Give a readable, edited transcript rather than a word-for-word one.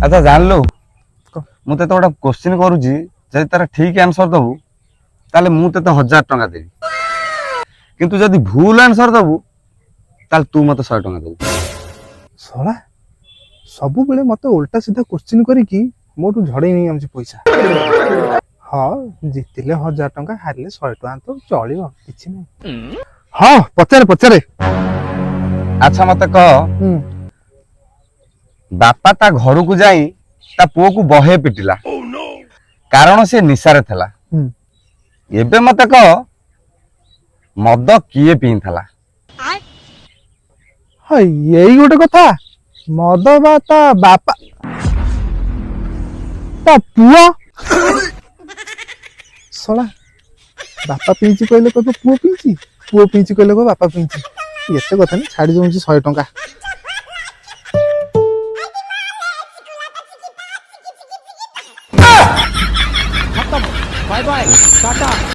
अच्छा जानलु मु ते गोटे क्वेश्चन करूची जदि तार ठीक आंसर दबु ताले मु ते 1000 टंका देबी किंतु जदि भूल आंसर दबु ताले तू मते 100 टंका देबु। शला सब बेले मते उल्टा सीधा क्वेश्चन करिकी मोटू झड़े नहीं आमची पैसा। हाँ जितिले 1000 टंका हारिले 100 टंका तो चलिबो किछि नहीं। हाँ पचारे पचारे। अच्छा मते कह बापा ता घर को जाई ता पुओ को बहे पिटिला कारण से निशारे थला एबे मते कह मद किए पीथला। हाँ यही गोटे कथा मद बा ता बापा ता पुओ शला बापा पीची कहले कहबो पुओ पीची कहले कहबो बापा पीची एते कथा नहीं छाड़ी दउची 100 टंका। Bye bye Tata.